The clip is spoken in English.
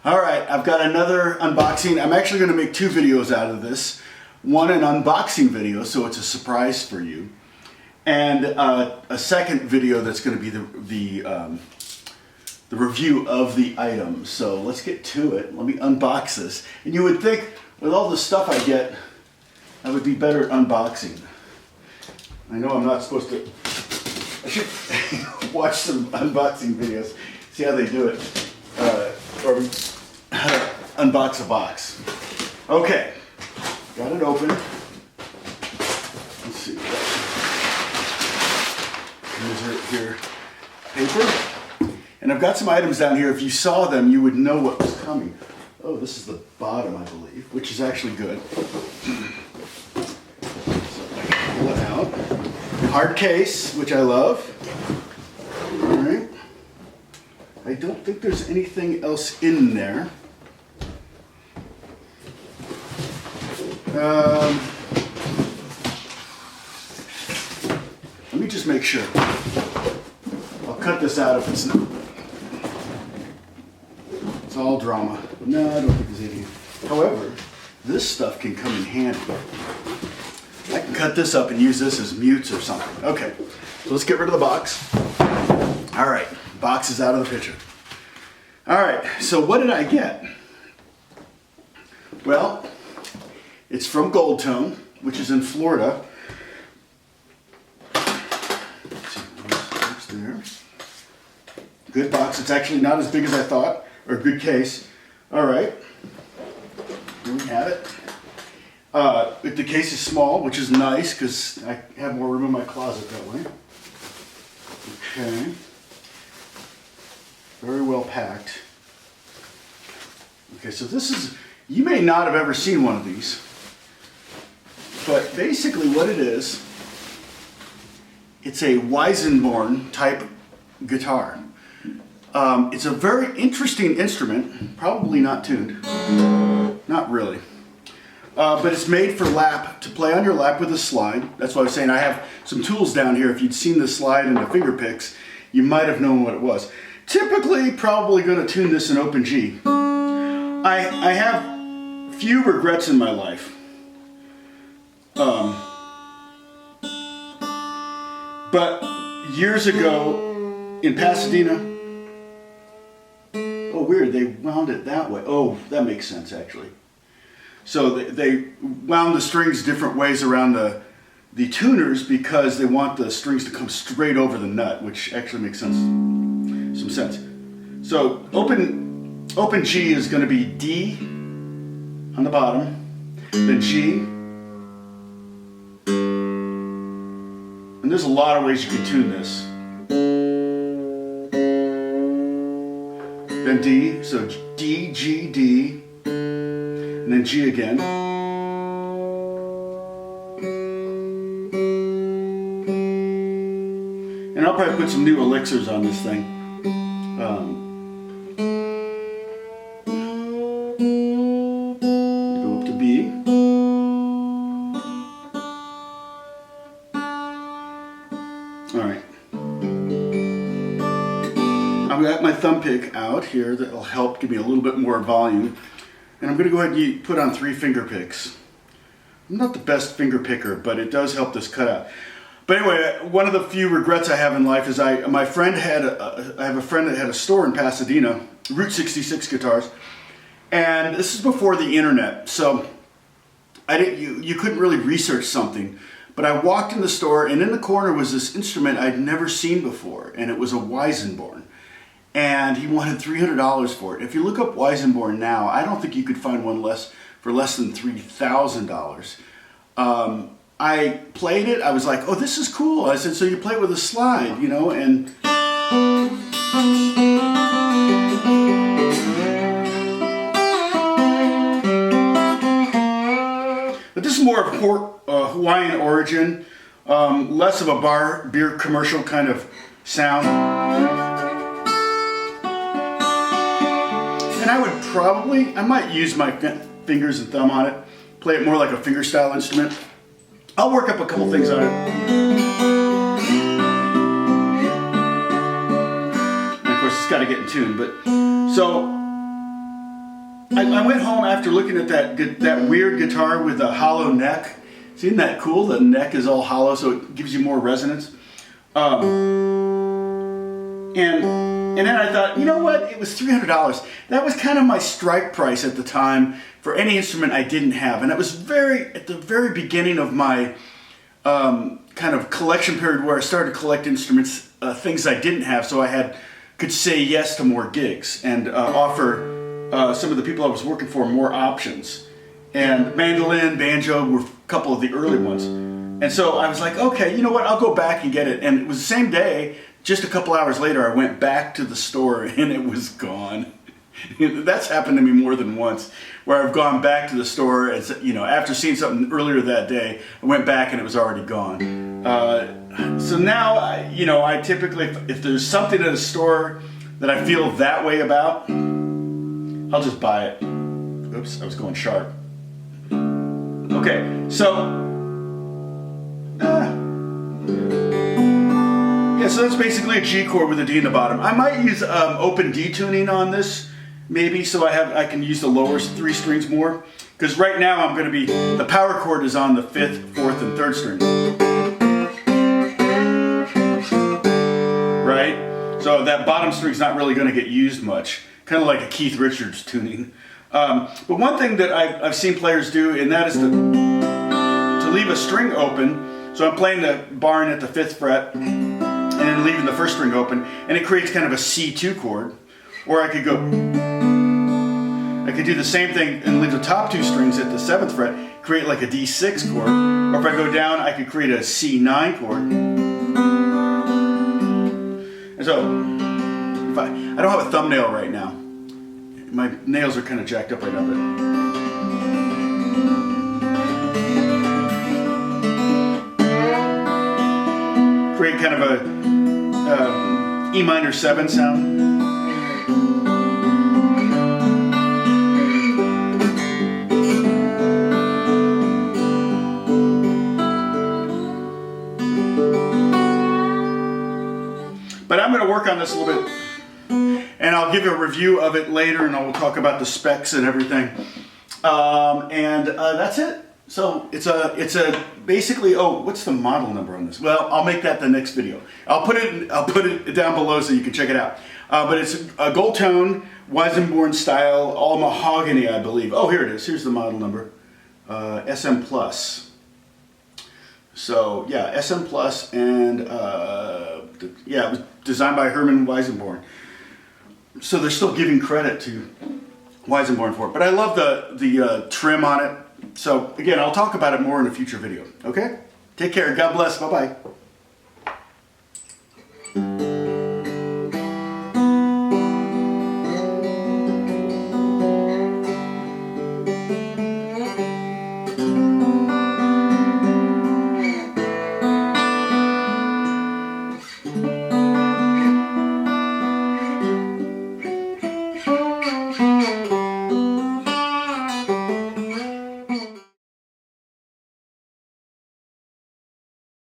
All right, I've got another unboxing. I'm actually going to make two videos out of this. One, an unboxing video, so it's a surprise for you. And a second video that's going to be the review of the item. So let's get to it. Let me unbox this. And you would think with all the stuff I get, I would be better at unboxing. I know I'm not supposed to. I should watch some unboxing videos, see how they do it, or how to unbox a box. Okay, got it open. Let's see. Here's here, paper, and I've got some items down here. If you saw them, you would know what was coming. Oh, this is the bottom, I believe, which is actually good. So I can pull it out. Hard case, which I love. All right. I don't think there's anything else in there. Let me just make sure. I'll cut this out if it's not. It's all drama. No, I don't think there's anything. However, this stuff can come in handy. I can cut this up and use this as mutes or something. Okay, so let's get rid of the box. All right, box is out of the picture. All right, so what did I get? Well, it's from Goldtone, which is in Florida. Let's see what's there. Good box. It's actually not as big as I thought, or a good case. All right, here we have it. The case is small, which is nice because I have more room in my closet that way. Okay. Very well packed. Okay, so this is, you may not have ever seen one of these, but basically what it is, it's a Weissenborn type guitar. It's a very interesting instrument, probably not tuned, not really. But it's made for lap, to play on your lap with a slide. That's what I was saying. I have some tools down here. If you'd seen the slide and the finger picks, you might have known what it was. Typically, probably going to tune this in open G. I have few regrets in my life. But years ago in Pasadena, oh weird, they wound it that way. Oh, that makes sense actually. So they wound the strings different ways around the tuners because they want the strings to come straight over the nut, which actually makes some sense. So open G is going to be D on the bottom, then G, and there's a lot of ways you can tune this. Then D, so D, G, D. And then G again. And I'll probably put some new elixirs on this thing. Go up to B. Alright. I've got my thumb pick out here that'll help give me a little bit more volume. And I'm going to go ahead and put on 3 finger picks. I'm not the best finger picker, but it does help this cut out. But anyway, one of the few regrets I have in life is I have a friend that had a store in Pasadena, Route 66 Guitars, and this is before the internet, so you couldn't really research something. But I walked in the store, and in the corner was this instrument I'd never seen before, and it was a Weissenborn. And he wanted $300 for it. If you look up Weissenborn now, I don't think you could find one for less than $3,000. I played it. I was like, "Oh, this is cool." I said, "So you play it with a slide, you know?" And but this is more of Hawaiian origin, less of a beer commercial kind of sound. And I might use my fingers and thumb on it, play it more like a fingerstyle instrument. I'll work up a couple things on it. And of course, it's got to get in tune. But so I went home after looking at that weird guitar with a hollow neck. Isn't that cool? The neck is all hollow, so it gives you more resonance. And then I thought, you know what? It was $300. That was kind of my strike price at the time for any instrument I didn't have. And it was at the very beginning of my kind of collection period where I started to collect instruments, things I didn't have, so I could say yes to more gigs and offer some of the people I was working for more options. And mandolin, banjo were a couple of the early ones. And so I was like, okay, you know what? I'll go back and get it. And it was the same day. Just a couple hours later, I went back to the store and it was gone. That's happened to me more than once, where I've gone back to the store and, after seeing something earlier that day, I went back and it was already gone. So now, I typically, if there's something at a store that I feel that way about, I'll just buy it. Oops, I was going sharp. Okay, so so that's basically a G chord with a D in the bottom. I might use open D tuning on this, maybe, so I can use the lower 3 strings more. Because right now I'm going to be, the power chord is on the 5th, 4th, and 3rd string. Right? So that bottom string's not really going to get used much. Kind of like a Keith Richards tuning. But one thing that I've seen players do, and that is to leave a string open. So I'm playing the barn at the 5th fret, and then leaving the 1st string open, and it creates kind of a C2 chord. Or I could do the same thing and leave the top 2 strings at the 7th fret, create like a D6 chord. Or if I go down, I could create a C9 chord. And so, I don't have a thumbnail right now. My nails are kind of jacked up right now, but create kind of a E minor 7 sound. But I'm going to work on this a little bit, and I'll give you a review of it later, and I'll talk about the specs and everything. That's it. So it's a basically, what's the model number on this? Well, I'll make that the next video. I'll put it down below so you can check it out. But it's a Goldtone, Weissenborn style, all mahogany, I believe. Oh, here it is. Here's the model number. SM Plus. So yeah, SM Plus, and it was designed by Hawaiian-Style. So they're still giving credit to Weissenborn for it. But I love the trim on it. So again, I'll talk about it more in a future video. Okay? Take care. God bless. Bye-bye.